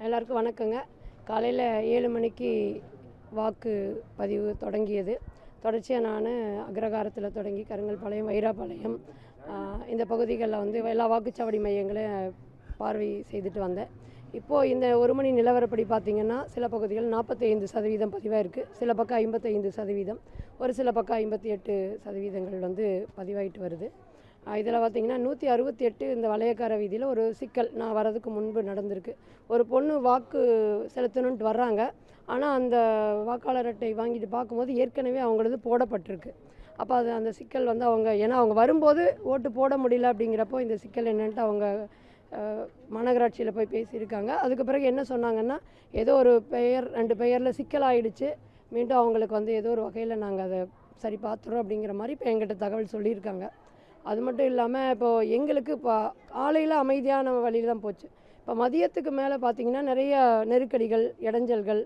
எல்லாருக்கும் வணக்கங்க. காலையில் 7 மணிக்கு வாக்கு பதிவு தொடங்கியது. தொடர்ச்சியாக நான் அக்ரகாரத்தில் தொடங்கி கருங்கல்பாளையம், வைராபாளையம் இந்த பகுதிகளில் வந்து எல்லா வாக்குச்சாவடி மையங்களையும் பார்வை செய்துட்டு வந்தேன். இப்போது இந்த 1 மணி நிலவரப்படி பார்த்திங்கன்னா சில பகுதிகள் 45% பதிவாக இருக்குது, சில பக்கம் 55%, ஒரு சில பக்கம் 58% வந்து பதிவாகிட்டு வருது. இதில் பார்த்திங்கன்னா 168 இந்த வளையக்கார வீதியில் ஒரு சிக்கல் நான் வரதுக்கு முன்பு நடந்திருக்கு. ஒரு பொண்ணு வாக்கு செலுத்தணுன்ட்டு வர்றாங்க. ஆனால் அந்த வாக்காளர் அட்டை வாங்கிட்டு பார்க்கும்போது ஏற்கனவே அவங்களது போடப்பட்டிருக்கு. அப்போ அது அந்த சிக்கல் வந்து ஏன்னா அவங்க வரும்போது ஓட்டு போட முடியல அப்படிங்கிறப்போ இந்த சிக்கல் என்னன்ட்டு அவங்க மாநகராட்சியில் போய் பேசியிருக்காங்க. அதுக்கு பிறகு என்ன சொன்னாங்கன்னா, ஏதோ ஒரு பெயர் 2 பெயரில் சிக்கல் ஆகிடுச்சு, மீண்டும் அவங்களுக்கு வந்து ஏதோ ஒரு வகையில் நாங்கள் அதை சரி பார்த்துறோம் அப்படிங்கிற மாதிரி இப்போ எங்கிட்ட தகவல் சொல்லியிருக்காங்க. அது மட்டும் இல்லாமல் இப்போது எங்களுக்கு இப்போ காலையில் அமைதியான வழியில் தான் போச்சு. இப்போ மதியத்துக்கு மேலே பார்த்திங்கன்னா நிறைய நெருக்கடிகள், இடைஞ்சல்கள்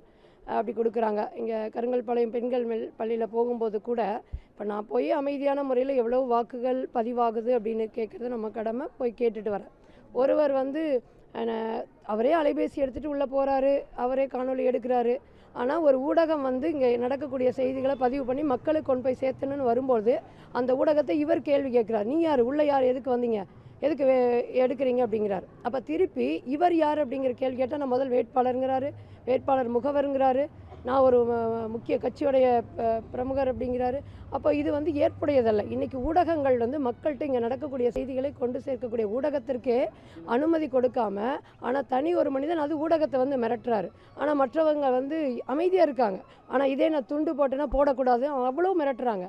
அப்படி கொடுக்குறாங்க. இங்கே கருங்கல்பாளையம் பெண்கள் பள்ளியில் போகும்போது கூட இப்போ நான் போய் அமைதியான முறையில் எவ்வளோ வாக்குகள் பதிவாகுது அப்படின்னு கேட்குறது நம்ம கடமை, போய் கேட்டுட்டு வரேன். ஒருவர் வந்து அவரே அலைபேசி எடுத்துகிட்டு உள்ளே போகிறாரு, அவரே காணொலி எடுக்கிறாரு. ஆனால் ஒரு ஊடகம் வந்து இங்கே நடக்கக்கூடிய செய்திகளை பதிவு பண்ணி மக்களுக்கு கொண்டு போய் சேர்த்தணுன்னு வரும்போது அந்த ஊடகத்தை இவர் கேள்வி கேட்குறார். நீ யார், உள்ளே யார், எதுக்கு வந்தீங்க, எதுக்கு எடுக்கிறீங்க அப்படிங்கிறார். அப்போ திருப்பி இவர் யார் அப்படிங்கிற கேள்வி கேட்டால் நான் முதல் வேட்பாளருங்கிறாரு, வேட்பாளர் முகவருங்கிறாரு, நான் ஒரு முக்கிய கட்சியுடைய பிரமுகர் அப்படிங்கிறாரு. அப்போ இது வந்து ஏற்புடையதல்ல. இன்றைக்கி ஊடகங்கள் வந்து மக்கள்கிட்ட இங்கே நடக்கக்கூடிய செய்திகளை கொண்டு சேர்க்கக்கூடிய ஊடகத்திற்கே அனுமதி கொடுக்காம, ஆனால் தனி ஒரு மனிதன் அது ஊடகத்தை வந்து மிரட்டுறாரு. ஆனால் மற்றவங்க வந்து அமைதியாக இருக்காங்க. ஆனால் இதே நான் துண்டு போட்டேன்னா போடக்கூடாது, அவ்வளோ மிரட்டுறாங்க.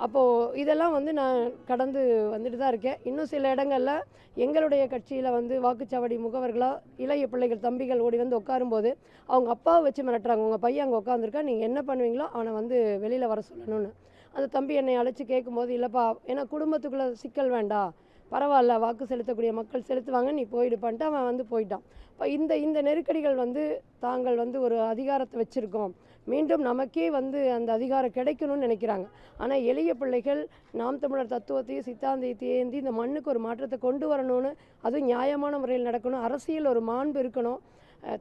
அப்போது இதெல்லாம் வந்து நான் கடந்து வந்துட்டு தான் இருக்கேன். இன்னும் சில இடங்களில் எங்களுடைய கட்சியில் வந்து வாக்குச்சாவடி முகவர்களாக இளைய பிள்ளைகள், தம்பிகள் ஓடி வந்து உட்காரும்போது அவங்க அப்பாவை வச்சு மிரட்டுறாங்க. உங்கள் பையன் அங்கே உட்காந்துருக்கா, நீங்கள் என்ன பண்ணுவீங்களோ அவனை வந்து வெளியில் வர சொல்லணும்னு. அந்த தம்பி என்னை அழைச்சி கேட்கும்போது, இல்லைப்பா, ஏன்னா குடும்பத்துக்குள்ளே சிக்கல் வேண்டாம், பரவாயில்ல, வாக்கு செலுத்தக்கூடிய மக்கள் செலுத்துவாங்க, நீ போயிடுப்பான்ட்டு அவன் வந்து போயிட்டான். இப்போ இந்த நெருக்கடிகள் வந்து தாங்கள் வந்து ஒரு அதிகாரத்தை வச்சுருக்கோம், மீண்டும் நமக்கே வந்து அந்த அதிகாரம் கிடைக்கணும்னு நினைக்கிறாங்க. ஆனால் எளிய பிள்ளைகள் நாம் தமிழர் தத்துவத்தையும் சித்தாந்தத்தையும் ஏந்தி இந்த மண்ணுக்கு ஒரு மாற்றத்தை கொண்டு வரணும்னு, அதுவும் நியாயமான முறையில் நடக்கணும், அரசியல் ஒரு மாண்பு இருக்கணும்,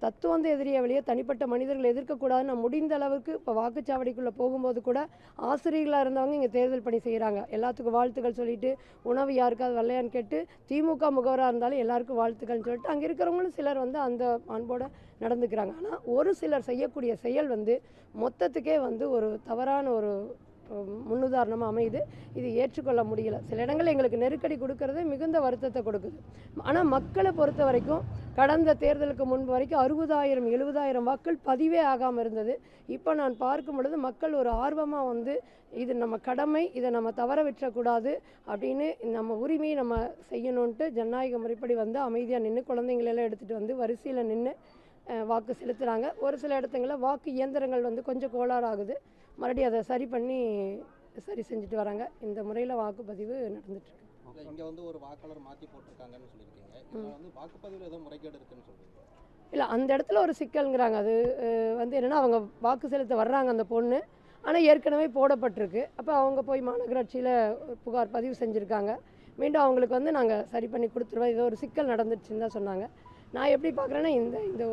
தத்துவம் வந்து எதிரியை வெளியே தனிப்பட்ட மனிதர்கள் எதிர்க்கக்கூடாதுன்னு நான் முடிந்த அளவுக்கு இப்போ வாக்குச்சாவடிக்குள்ளே போகும்போது கூட ஆசிரியர்களாக இருந்தவங்க இங்கே தேர்தல் பணி செய்கிறாங்க. எல்லாத்துக்கும் வாழ்த்துக்கள் சொல்லிவிட்டு, உணவு யாருக்காவது வரலையான்னு கேட்டு, திமுக முகவராக இருந்தாலும் எல்லாருக்கும் வாழ்த்துக்கள்னு சொல்லிட்டு அங்கே இருக்கிறவங்களும் சிலர் வந்து அந்த அன்போடு நடந்துக்கிறாங்க. ஆனால் ஒரு சிலர் செய்யக்கூடிய செயல் வந்து மொத்தத்துக்கே வந்து ஒரு தவறான ஒரு முன்னுதாரணமாக அமையுது. இது ஏற்றுக்கொள்ள முடியல. சில இடங்கள் எங்களுக்கு நெருக்கடி கொடுக்கறது மிகுந்த வருத்தத்தை கொடுக்குது. ஆனால் மக்களை பொறுத்த வரைக்கும் கடந்த தேர்தலுக்கு முன்பு வரைக்கும் 60,000 70,000 வாக்கள் பதிவே ஆகாமல் இருந்தது. இப்போ நான் பார்க்கும் பொழுது மக்கள் ஒரு ஆர்வமாக வந்து இது நம்ம கடமை, இதை நம்ம தவற விட்டுறக்கூடாது அப்படின்னு, நம்ம உரிமையை நம்ம செய்யணுன்ட்டு ஜனநாயக முறைப்படி வந்து அமைதியாக நின்று குழந்தைங்களெல்லாம் எடுத்துகிட்டு வந்து வரிசையில் நின்று வாக்கு செலுத்துகிறாங்க. ஒரு சில இடத்துங்களில் வாக்கு இயந்திரங்கள் வந்து கொஞ்சம் கோளாறு ஆகுது, மறுபடியும் அதை சரி செஞ்சுட்டு வராங்க. இந்த முறையில் வாக்குப்பதிவு நடந்துட்டுருக்கு. இங்கே வந்து ஒரு வாக்காளர் மாற்றி போட்டிருக்காங்கன்னு சொல்லியிருக்கீங்க. இதில் வந்து வாக்குப்பதிவில் ஏதோ முறைகேடு இருக்குன்னு சொல்கிறீங்க? இல்லை, அந்த இடத்துல ஒரு சிக்கல்ங்கிறாங்க. அது வந்து என்னென்னா, அவங்க வாக்கு செலுத்த வர்றாங்க அந்த பொண்ணு, ஆனால் ஏற்கனவே போடப்பட்டிருக்கு. அப்போ அவங்க போய் மாநகராட்சியில் புகார் பதிவு செஞ்சுருக்காங்க. மீண்டும் அவங்களுக்கு வந்து நாங்கள் சரி பண்ணி கொடுத்துருவோம், ஏதோ ஒரு சிக்கல் நடந்துச்சுன்னு தான் சொன்னாங்க. நான் எப்படி பார்க்குறேன்னா, இந்த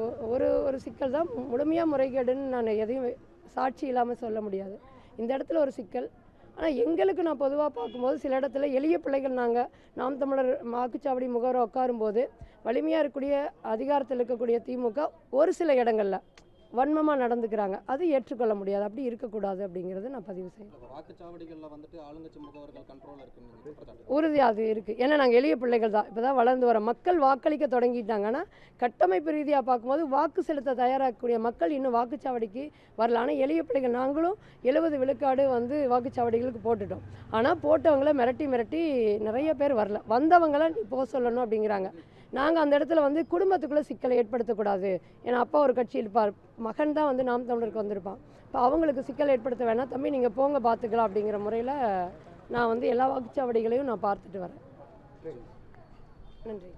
ஒரு சிக்கல் தான் முழுமையாக முறைகேடுன்னு நான் எதையும் சாட்சி இல்லாமல் சொல்ல முடியாது. இந்த இடத்துல ஒரு சிக்கல். ஆனால் எங்களுக்கு நான் பொதுவாக பார்க்கும்போது சில இடத்துல எளிய பிள்ளைகள், நாங்கள் நாம் தமிழர் வாக்குச்சாவடி முகவராக உட்காரும்போது வலிமையாக இருக்கக்கூடிய அதிகாரத்தில் இருக்கக்கூடிய திமுக ஒரு சில இடங்களில் வன்மமாக நடந்துக்கிறாங்க. அது ஏற்றுக்கொள்ள முடியாது. அப்படி இருக்கக்கூடாது அப்படிங்கிறது நான் பதிவு செய்யணும். வாக்குச்சாவடிகளில் வந்துட்டு ஆளுங்கட்சி முகவர்கள் கண்ட்ரோல் இருக்குன்னு உறுதியாக அது இருக்குது. ஏன்னா நாங்கள் எளிய பிள்ளைகள் தான், இப்போ தான் வளர்ந்து வர மக்கள் வாக்களிக்க தொடங்கிட்டாங்கன்னா, கட்டமைப்பு ரீதியாக பார்க்கும்போது வாக்கு செலுத்த தயாராகக்கூடிய மக்கள் இன்னும் வாக்குச்சாவடிக்கு வரல. ஆனால் எளிய பிள்ளைகள் நாங்களும் 70 விழுக்காடு வந்து வாக்குச்சாவடிகளுக்கு போட்டுட்டோம். ஆனால் போட்டவங்கள மிரட்டி நிறைய பேர் வரல. வந்தவங்களை நீ போக சொல்லணும் அப்படிங்கிறாங்க. நாங்கள் அந்த இடத்துல வந்து குடும்பத்துக்குள்ளே சிக்கலை ஏற்படுத்தக்கூடாது. ஏன்னா அப்பா ஒரு கட்சி இருப்பார், மகன் தான் வந்து நாம் தமிழருக்கு வந்திருப்பான். இப்போ அவங்களுக்கு சிக்கல் ஏற்படுத்த வேணாம், தம்பி நீங்கள் போங்க பார்த்துக்கலாம் அப்படிங்கிற முறையில் நான் வந்து எல்லா வாக்குச்சாவடிகளையும் நான் பார்த்துட்டு வரேன். நன்றி.